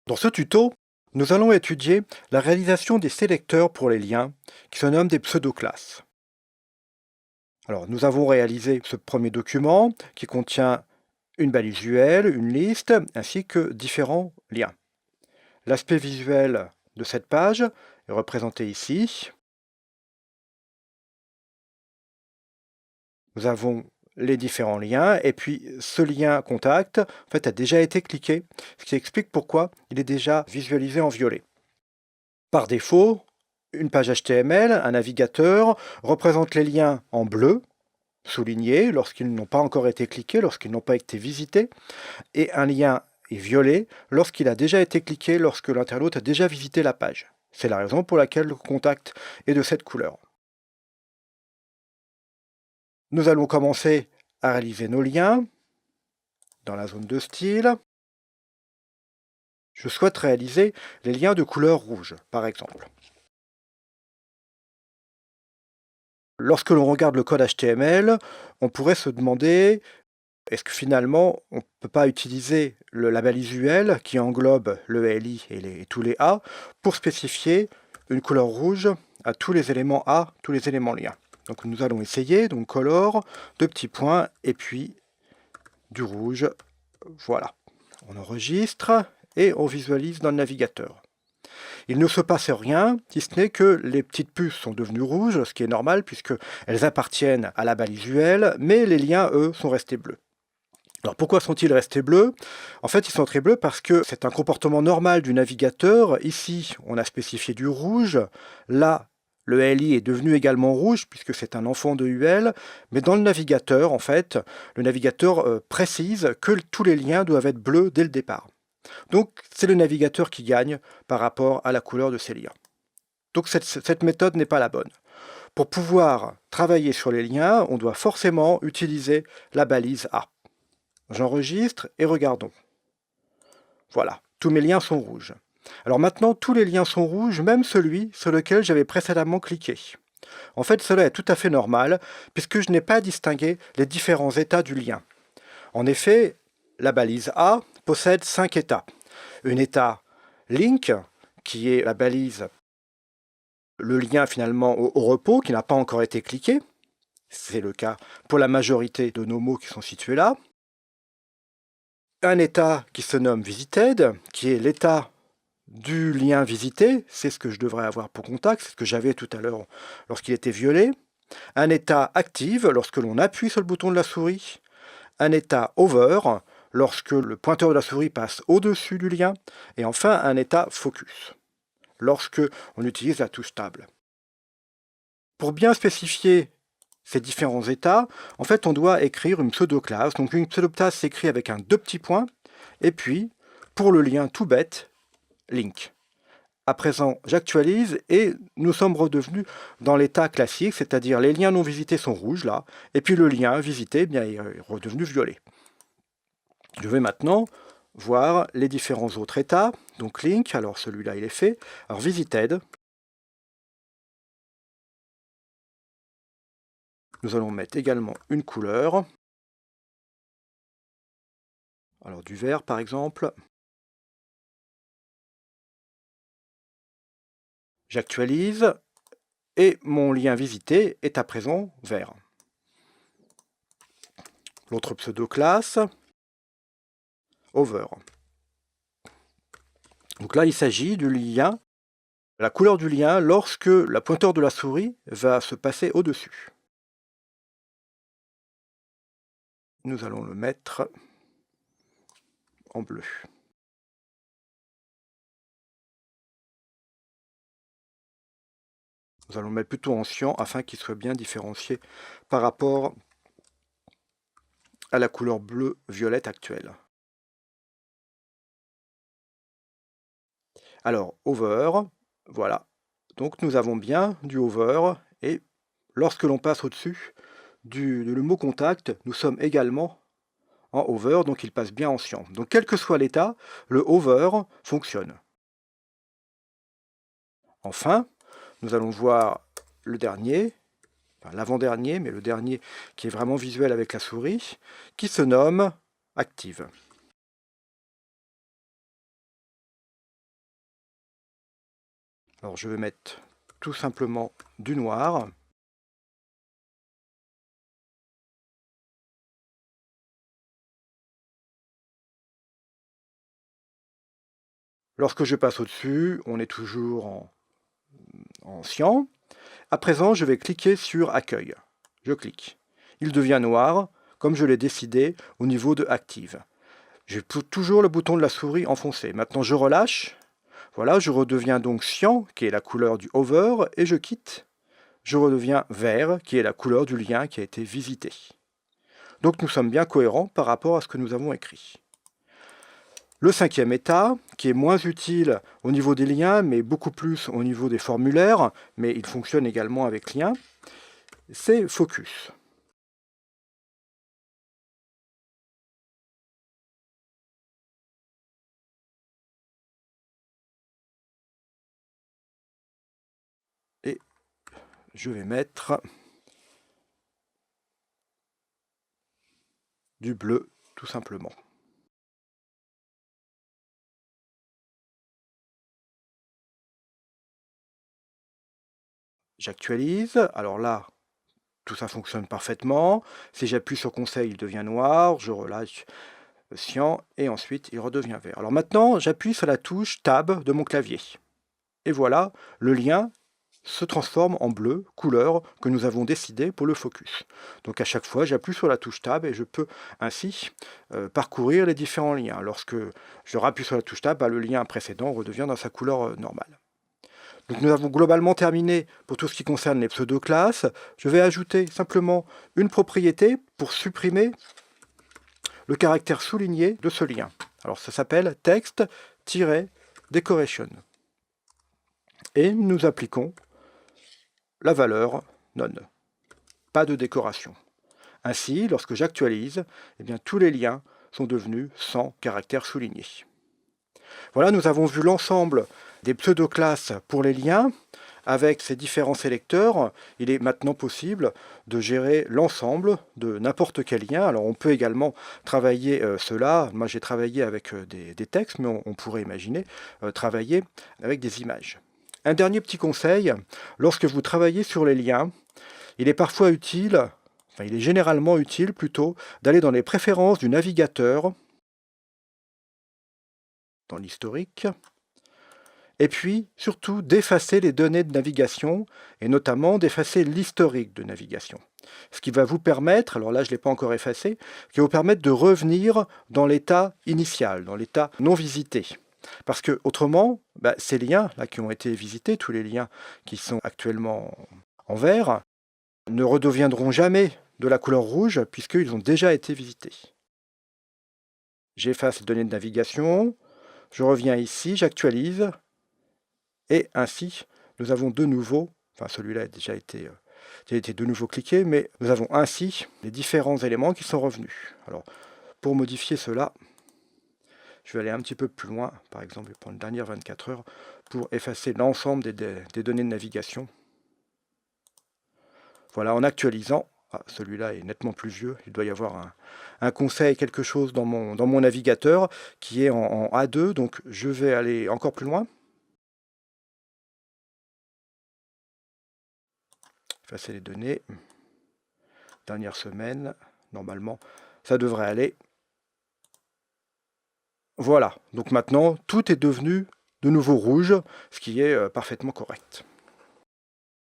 Dans ce tuto, nous allons étudier la réalisation des sélecteurs pour les liens, qui se nomment des pseudo-classes. Alors, nous avons réalisé ce premier document qui contient une balise UL, une liste, ainsi que différents liens. L'aspect visuel de cette page est représenté ici. Nous avons les différents liens, et puis ce lien contact en fait, a déjà été cliqué, ce qui explique pourquoi il est déjà visualisé en violet. Par défaut, une page HTML, un navigateur, représente les liens en bleu, soulignés lorsqu'ils n'ont pas encore été cliqués, lorsqu'ils n'ont pas été visités, et un lien est violet lorsqu'il a déjà été cliqué, lorsque l'internaute a déjà visité la page. C'est la raison pour laquelle le contact est de cette couleur. Nous allons commencer à réaliser nos liens dans la zone de style. Je souhaite réaliser les liens de couleur rouge, par exemple. Lorsque l'on regarde le code HTML, on pourrait se demander, est-ce que finalement, on ne peut pas utiliser la balise UL qui englobe le LI et tous les A pour spécifier une couleur rouge à tous les éléments A, tous les éléments liens. Donc nous allons essayer, donc color, deux petits points, et puis du rouge, voilà. On enregistre et on visualise dans le navigateur. Il ne se passe rien, si ce n'est que les petites puces sont devenues rouges, ce qui est normal puisqu'elles appartiennent à la balise UL, mais les liens, eux, sont restés bleus. Alors pourquoi sont-ils restés bleus? En fait, ils sont restés bleus parce que c'est un comportement normal du navigateur. Ici, on a spécifié du rouge. Là, le LI est devenu également rouge puisque c'est un enfant de UL. Mais dans le navigateur, en fait, le navigateur précise que tous les liens doivent être bleus dès le départ. Donc, c'est le navigateur qui gagne par rapport à la couleur de ces liens. Donc, cette méthode n'est pas la bonne. Pour pouvoir travailler sur les liens, on doit forcément utiliser la balise A. J'enregistre et regardons. Voilà, tous mes liens sont rouges. Alors maintenant, tous les liens sont rouges, même celui sur lequel j'avais précédemment cliqué. En fait, cela est tout à fait normal, puisque je n'ai pas distingué les différents états du lien. En effet, la balise A possède 5 états. Un état link, qui est la balise, le lien finalement au repos, qui n'a pas encore été cliqué. C'est le cas pour la majorité de nos mots qui sont situés là. Un état qui se nomme visited, qui est l'état du lien visité, c'est ce que je devrais avoir pour contact, c'est ce que j'avais tout à l'heure lorsqu'il était violet. Un état active, lorsque l'on appuie sur le bouton de la souris. Un état over, lorsque le pointeur de la souris passe au-dessus du lien. Et enfin, un état focus, lorsque on utilise la touche table. Pour bien spécifier ces différents états, en fait, on doit écrire une pseudo-classe. Donc une pseudo-classe s'écrit avec un deux petits points, et puis, pour le lien tout bête, link. À présent, j'actualise et nous sommes redevenus dans l'état classique, c'est-à-dire les liens non visités sont rouges là, et puis le lien visité eh bien, est redevenu violet. Je vais maintenant voir les différents autres états. Donc link, alors celui-là il est fait. Alors visited, nous allons mettre également une couleur. Alors du vert par exemple. J'actualise et mon lien visité est à présent vert. L'autre pseudo-classe, over. Donc là, il s'agit du lien, la couleur du lien lorsque la pointeur de la souris va se passer au-dessus. Nous allons le mettre en bleu. Nous allons le mettre plutôt en cyan afin qu'il soit bien différencié par rapport à la couleur bleu-violette actuelle. Alors, over, voilà. Donc nous avons bien du over et lorsque l'on passe au-dessus le mot contact, nous sommes également en over, donc il passe bien en cyan. Donc quel que soit l'état, le over fonctionne. Enfin, nous allons voir le dernier, enfin, l'avant-dernier, mais le dernier qui est vraiment visuel avec la souris, qui se nomme active. Alors je vais mettre tout simplement du noir. Lorsque je passe au-dessus, on est toujours en cyan. À présent, je vais cliquer sur Accueil. Je clique. Il devient noir, comme je l'ai décidé au niveau de Active. J'ai toujours le bouton de la souris enfoncé. Maintenant, je relâche. Voilà, je redeviens donc cyan, qui est la couleur du hover, et je quitte. Je redeviens vert, qui est la couleur du lien qui a été visité. Donc nous sommes bien cohérents par rapport à ce que nous avons écrit. Le cinquième état, qui est moins utile au niveau des liens, mais beaucoup plus au niveau des formulaires, mais il fonctionne également avec lien, c'est Focus. Et je vais mettre du bleu, tout simplement. J'actualise, alors là, tout ça fonctionne parfaitement. Si j'appuie sur conseil, il devient noir, je relâche cyan et ensuite il redevient vert. Alors maintenant, j'appuie sur la touche Tab de mon clavier. Et voilà, le lien se transforme en bleu, couleur que nous avons décidé pour le focus. Donc à chaque fois, j'appuie sur la touche Tab et je peux ainsi parcourir les différents liens. Lorsque je rappuie sur la touche Tab, le lien précédent redevient dans sa couleur normale. Donc nous avons globalement terminé pour tout ce qui concerne les pseudo-classes. Je vais ajouter simplement une propriété pour supprimer le caractère souligné de ce lien. Alors ça s'appelle text-decoration. Et nous appliquons la valeur none. Pas de décoration. Ainsi, lorsque j'actualise, eh bien, tous les liens sont devenus sans caractère souligné. Voilà, nous avons vu l'ensemble des pseudo-classes pour les liens. Avec ces différents sélecteurs, il est maintenant possible de gérer l'ensemble de n'importe quel lien. Alors on peut également travailler cela. Moi j'ai travaillé avec des textes, mais on pourrait imaginer travailler avec des images. Un dernier petit conseil, lorsque vous travaillez sur les liens, il est parfois utile, enfin il est généralement utile plutôt, d'aller dans les préférences du navigateur, dans l'historique, et puis surtout d'effacer les données de navigation, et notamment d'effacer l'historique de navigation. Ce qui va vous permettre, alors là je ne l'ai pas encore effacé, qui va vous permettre de revenir dans l'état initial, dans l'état non visité. Parce que autrement, ces liens là qui ont été visités, tous les liens qui sont actuellement en vert, ne redeviendront jamais de la couleur rouge puisqu'ils ont déjà été visités. J'efface les données de navigation, je reviens ici, j'actualise, et ainsi nous avons de nouveau, enfin celui-là a déjà été de nouveau cliqué, mais nous avons ainsi les différents éléments qui sont revenus. Alors pour modifier cela, je vais aller un petit peu plus loin, par exemple je vais prendre les dernières 24 heures pour effacer l'ensemble des données de navigation. Voilà, en actualisant, celui-là est nettement plus vieux, il doit y avoir un conseil, quelque chose dans mon navigateur qui est en A2, donc je vais aller encore plus loin. Effacer les données. Dernière semaine, normalement, ça devrait aller. Voilà, donc maintenant, tout est devenu de nouveau rouge, ce qui est parfaitement correct.